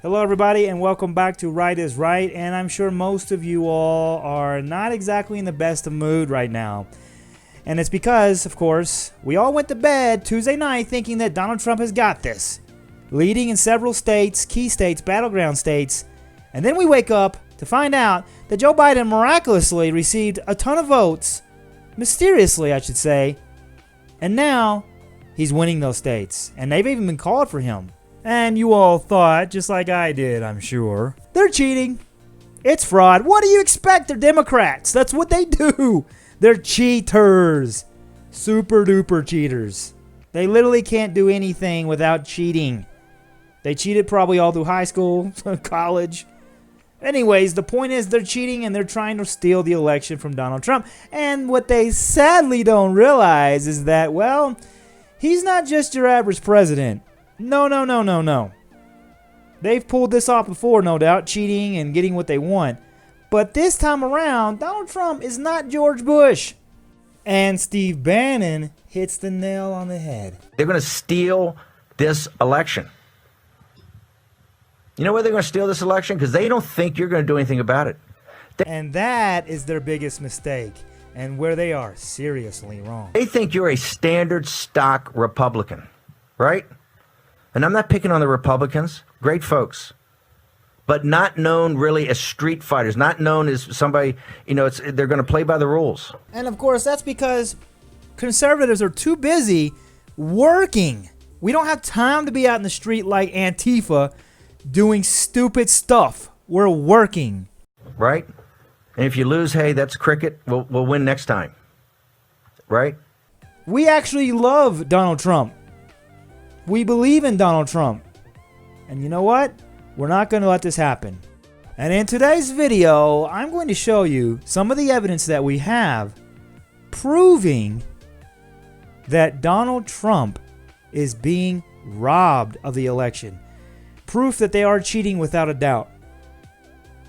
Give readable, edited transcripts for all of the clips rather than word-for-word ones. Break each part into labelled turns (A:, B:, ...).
A: Hello everybody and welcome back to Right is Right, and I'm sure most of you all are not exactly in the best of mood right now. And it's because, of course, we all went to bed Tuesday night thinking that Donald Trump has got this, leading in several states, key states, battleground states, and then we wake up to find out that Joe Biden miraculously received a ton of votes, mysteriously I should say, and now he's winning those states, and they've even been called for him. And you all thought, just like I did, I'm sure, they're cheating. It's fraud. What do you expect? They're Democrats. That's what they do. They're cheaters. Super duper cheaters. They literally can't do anything without cheating. They cheated probably all through high school, college. Anyways, the point is they're cheating and they're trying to steal the election from Donald Trump. And what they sadly don't realize is that, well, he's not just your average president. No. They've pulled this off before, no doubt, cheating and getting what they want. But this time around, Donald Trump is not George Bush. And Steve Bannon hits the nail on the head.
B: They're going to steal this election. You know why they're going to steal this election? Because they don't think you're going to do anything about it.
A: And that is their biggest mistake, and where they are seriously wrong.
B: They think you're a standard stock Republican, right? And I'm not picking on the Republicans, great folks, but not known really as street fighters, not known as somebody, they're going to play by the rules.
A: And of course, that's because conservatives are too busy working. We don't have time to be out in the street like Antifa doing stupid stuff. We're working.
B: Right? And if you lose, hey, that's cricket. We'll win next time. Right?
A: We actually love Donald Trump. We believe in Donald Trump. And you know what? We're not going to let this happen. And in today's video, I'm going to show you some of the evidence that we have proving that Donald Trump is being robbed of the election. Proof that they are cheating without a doubt.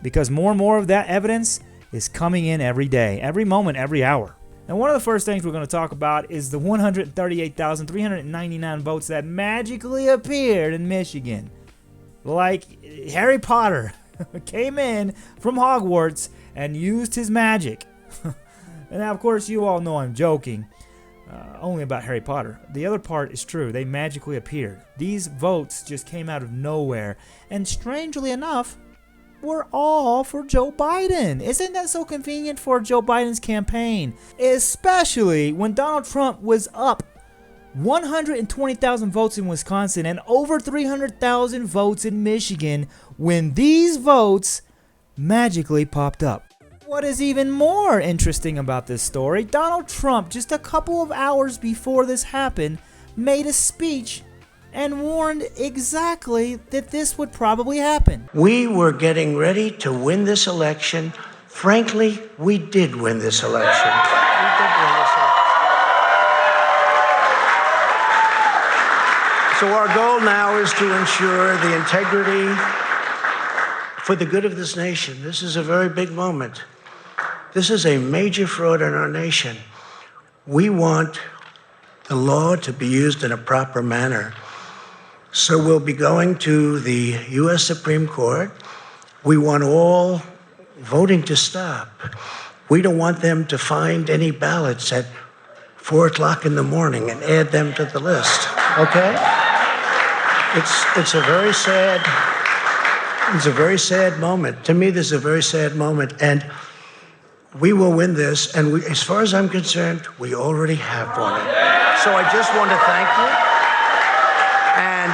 A: Because more and more of that evidence is coming in every day, every moment, every hour. And one of the first things we're going to talk about is the 138,399 votes that magically appeared in Michigan. Like Harry Potter came in from Hogwarts and used his magic. And now, of course, you all know I'm joking. Only about Harry Potter. The other part is true. They magically appeared. These votes just came out of nowhere. And strangely enough, we're all for Joe Biden. Isn't that so convenient for Joe Biden's campaign? Especially when Donald Trump was up 120,000 votes in Wisconsin and over 300,000 votes in Michigan when these votes magically popped up. What is even more interesting about this story, Donald Trump, just a couple of hours before this happened, made a speech and warned exactly that this would probably happen.
C: We were getting ready to win this election. Frankly, we did win this election. So our goal now is to ensure the integrity for the good of this nation. This is a very big moment. This is a major fraud in our nation. We want the law to be used in a proper manner. So we'll be going to the U.S. Supreme Court. We want all voting to stop. We don't want them to find any ballots at 4 o'clock in the morning and add them to the list, okay? It's a very sad moment. To me, this is a very sad moment, and we will win this, and as far as I'm concerned, we already have won it. So I just want to thank you. And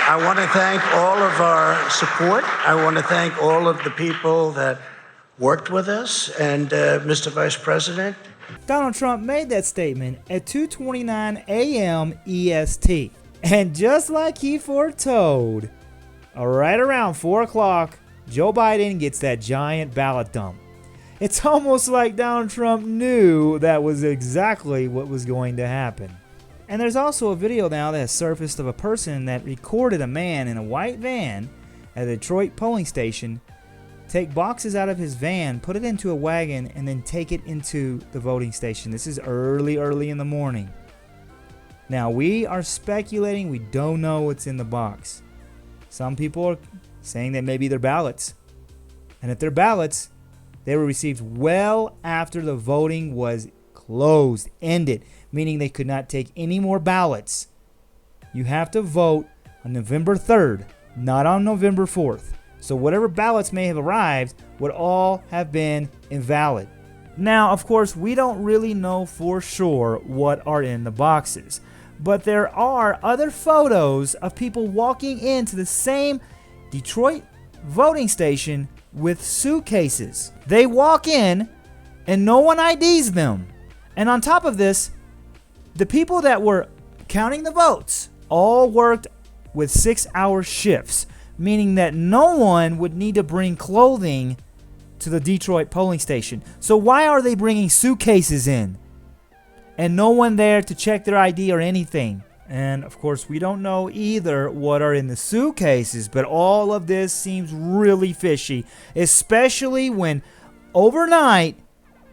C: I want to thank all of our support. I want to thank all of the people that worked with us. And Mr. Vice President.
A: Donald Trump made that statement at 2:29 a.m. EST. And just like he foretold, right around 4 o'clock, Joe Biden gets that giant ballot dump. It's almost like Donald Trump knew that was exactly what was going to happen. And there's also a video now that has surfaced of a person that recorded a man in a white van at a Detroit polling station take boxes out of his van, put it into a wagon, and then take it into the voting station. This is early in the morning. Now, we are speculating. We don't know what's in the box. Some people are saying that maybe they're ballots. And if they're ballots, they were received well after the voting was closed, ended, meaning they could not take any more ballots. You have to vote on November 3rd, not on November 4th. So whatever ballots may have arrived would all have been invalid. Now, of course, we don't really know for sure what are in the boxes, but there are other photos of people walking into the same Detroit voting station with suitcases. They walk in and no one IDs them. And on top of this, the people that were counting the votes all worked with 6-hour shifts, meaning that no one would need to bring clothing to the Detroit polling station. So why are they bringing suitcases in? And no one there to check their ID or anything. And of course, we don't know either what are in the suitcases, but all of this seems really fishy, especially when overnight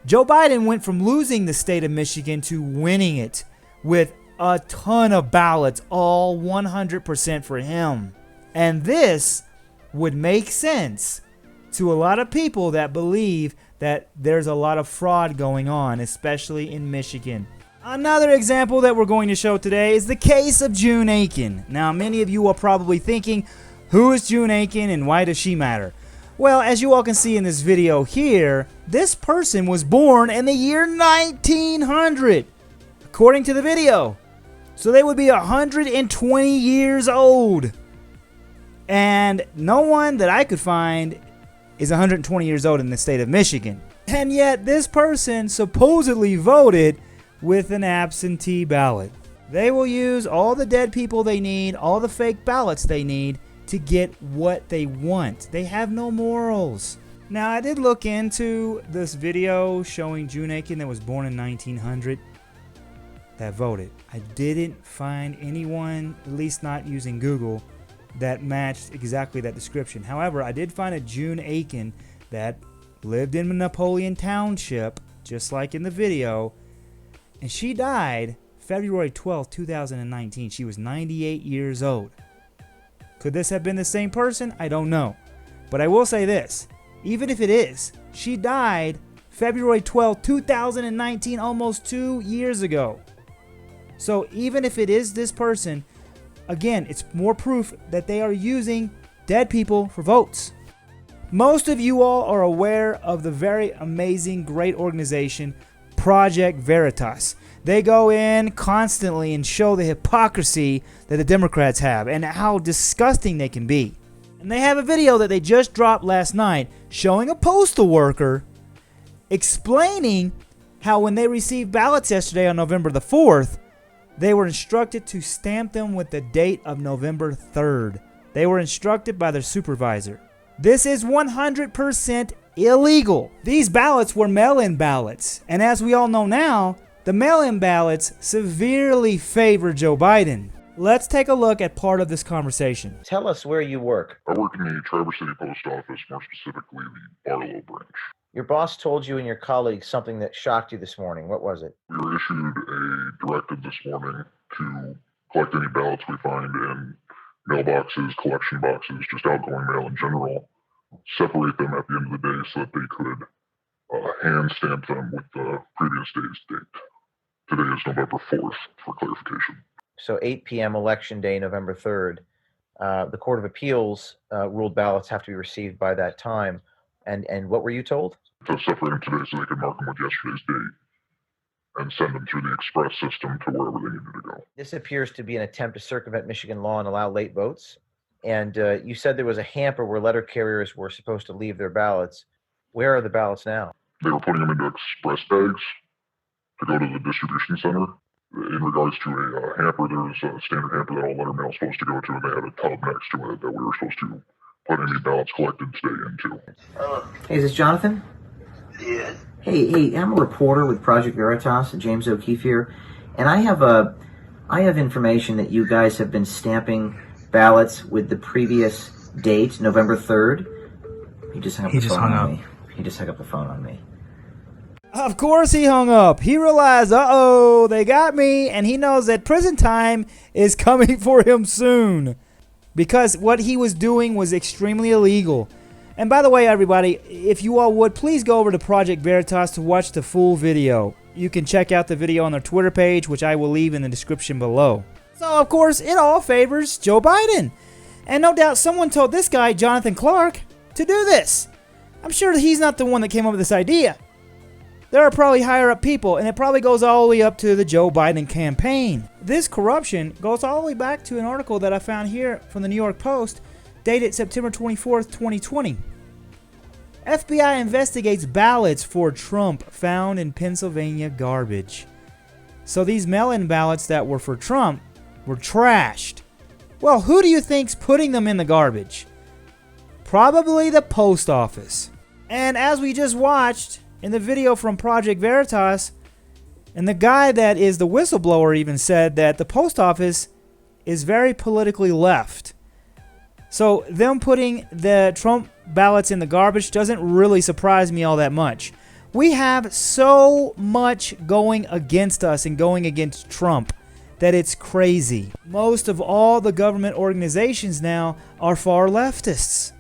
A: Joe Biden went from losing the state of Michigan to winning it with a ton of ballots, all 100% for him. And this would make sense to a lot of people that believe that there's a lot of fraud going on, especially in Michigan. Another example that we're going to show today is the case of June Aiken. Now, many of you are probably thinking, who is June Aiken and why does she matter? Well, as you all can see in this video here, this person was born in the year 1900, according to the video. So they would be 120 years old. And no one that I could find is 120 years old in the state of Michigan. And yet this person supposedly voted with an absentee ballot. They will use all the dead people they need, all the fake ballots they need to get what they want. They have no morals. Now, I did look into this video showing June Aiken that was born in 1900 that voted. I didn't find anyone, at least not using Google, that matched exactly that description. However, I did find a June Aiken that lived in Napoleon Township, just like in the video, and she died February 12, 2019. She was 98 years old. Could this have been the same person? I don't know. But I will say this. Even if it is, she died February 12, 2019, almost 2 years ago. So even if it is this person, again, it's more proof that they are using dead people for votes. Most of you all are aware of the very amazing, great organization, Project Veritas. They go in constantly and show the hypocrisy that the Democrats have and how disgusting they can be. And they have a video that they just dropped last night showing a postal worker explaining how when they received ballots yesterday on November the 4th, they were instructed to stamp them with the date of November 3rd. They were instructed by their supervisor. This is 100% illegal. These ballots were mail-in ballots. And as we all know now, the mail-in ballots severely favor Joe Biden. Let's take a look at part of this conversation.
D: Tell us where you work.
E: I work in the Traverse City Post Office, more specifically the Barlow branch.
D: Your boss told you and your colleagues something that shocked you this morning. What was it?
E: We were issued a directive this morning to collect any ballots we find in mailboxes, collection boxes, just outgoing mail in general, separate them at the end of the day so that they could hand stamp them with the previous day's date. Today is November 4th, for clarification.
D: So 8 p.m. Election Day, November 3rd. The Court of Appeals ruled ballots have to be received by that time. And what were you told?
E: To separate them today so they could mark them with yesterday's date and send them through the express system to wherever they needed to go.
D: This appears to be an attempt to circumvent Michigan law and allow late votes. And you said there was a hamper where letter carriers were supposed to leave their ballots. Where are the ballots now?
E: They were putting them into express bags to go to the distribution center. In regards to a hamper, there was a standard hamper that all letter mail is supposed to go to, and they had a tub next to it that we were supposed to put any ballots collected today into.
D: Hey, is this Jonathan?
C: Yes.
D: Hey, I'm a reporter with Project Veritas, James O'Keefe here, and I have information that you guys have been stamping ballots with the previous date, November 3rd. He just hung up the phone on me. He just hung up the phone on me.
A: Of course he hung up. He realized, they got me, and he knows that prison time is coming for him soon. because what he was doing was extremely illegal. And by the way, everybody, if you all would, please go over to Project Veritas to watch the full video. You can check out the video on their Twitter page, which I will leave in the description below. So, of course, it all favors Joe Biden. And no doubt someone told this guy, Jonathan Clark, to do this. I'm sure that he's not the one that came up with this idea. There are probably higher up people, and it probably goes all the way up to the Joe Biden campaign. This corruption goes all the way back to an article that I found here from the New York Post, dated September 24th, 2020. FBI investigates ballots for Trump found in Pennsylvania garbage. So these mail-in ballots that were for Trump were trashed. Well, who do you think's putting them in the garbage? Probably the post office. And as we just watched in the video from Project Veritas, and the guy that is the whistleblower even said that the post office is very politically left. So them putting the Trump ballots in the garbage doesn't really surprise me all that much. We have so much going against us and going against Trump that it's crazy. Most of all the government organizations now are far leftists.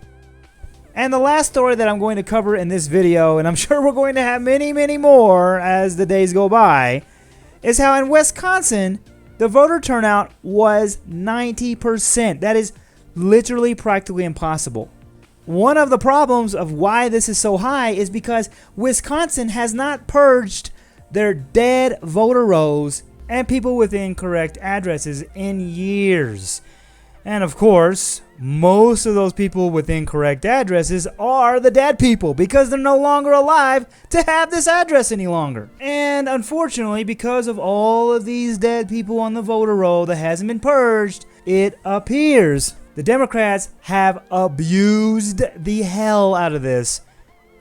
A: And the last story that I'm going to cover in this video, and I'm sure we're going to have many, many more as the days go by, is how in Wisconsin, the voter turnout was 90%. That is literally practically impossible. One of the problems of why this is so high is because Wisconsin has not purged their dead voter rolls and people with incorrect addresses in years. And of course, most of those people with incorrect addresses are the dead people because they're no longer alive to have this address any longer. And unfortunately, because of all of these dead people on the voter roll that hasn't been purged, it appears the Democrats have abused the hell out of this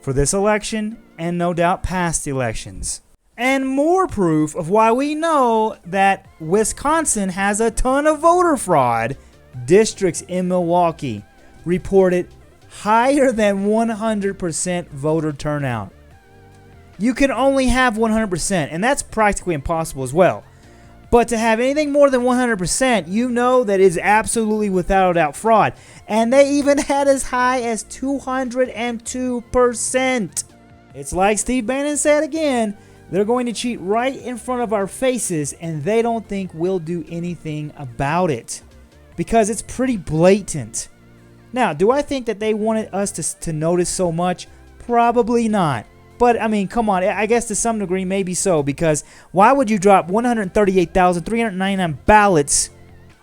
A: for this election and no doubt past elections. And more proof of why we know that Wisconsin has a ton of voter fraud. Districts in Milwaukee reported higher than 100% voter turnout. You can only have 100%, and that's practically impossible as well. But to have anything more than 100%, you know that is absolutely without a doubt fraud. And they even had as high as 202%. It's like Steve Bannon said again, they're going to cheat right in front of our faces, and they don't think we'll do anything about it. Because it's pretty blatant. Now, do I think that they wanted us to notice so much? Probably not. But, I mean, come on. I guess to some degree, maybe so. Because why would you drop 138,399 ballots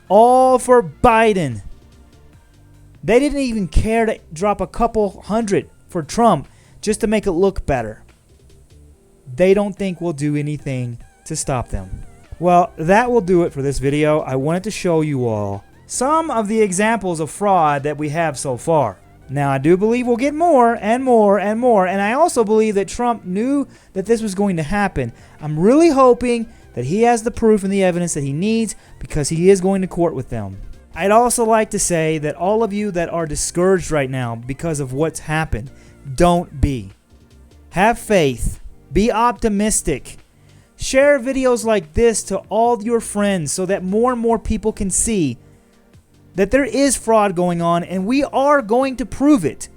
A: all for Biden? They didn't even care to drop a couple hundred for Trump just to make it look better. They don't think we'll do anything to stop them. Well, that will do it for this video. I wanted to show you all some of the examples of fraud that we have so far. Now, I do believe we'll get more and more and more, and I also believe that Trump knew that this was going to happen. I'm really hoping that he has the proof and the evidence that he needs because he is going to court with them. I'd also like to say that all of you that are discouraged right now because of what's happened, don't be. Have faith. Be optimistic. Share videos like this to all your friends so that more and more people can see that there is fraud going on, and we are going to prove it.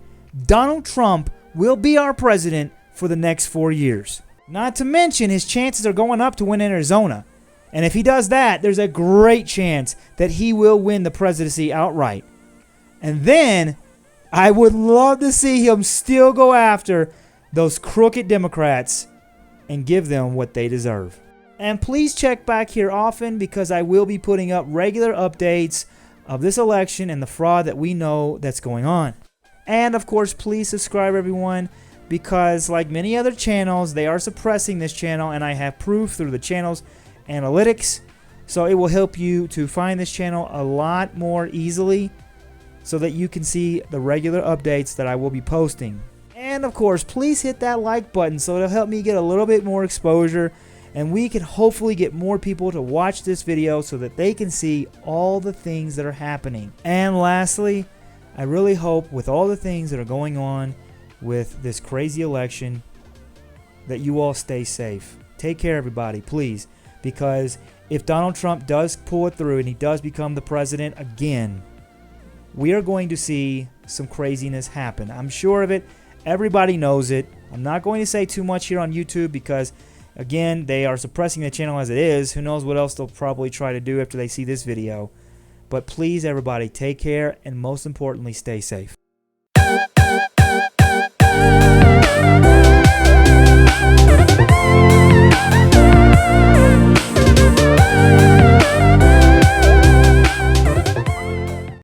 A: Donald Trump will be our president for the next 4 years. Not to mention his chances are going up to win Arizona. And if he does that, there's a great chance that he will win the presidency outright. And then I would love to see him still go after those crooked Democrats and give them what they deserve. And please check back here often because I will be putting up regular updates of this election and the fraud that we know that's going on. And of course, please subscribe everyone because like many other channels, they are suppressing this channel and I have proof through the channel's analytics. So it will help you to find this channel a lot more easily so that you can see the regular updates that I will be posting. And of course, please hit that like button so it'll help me get a little bit more exposure and we can hopefully get more people to watch this video so that they can see all the things that are happening. And lastly, I really hope with all the things that are going on with this crazy election that you all stay safe. Take care, everybody, please. Because if Donald Trump does pull it through and he does become the president again, we are going to see some craziness happen. I'm sure of it. Everybody knows it. I'm not going to say too much here on YouTube because, again, they are suppressing the channel as it is. Who knows what else they'll probably try to do after they see this video. But please, everybody, take care and most importantly, stay safe.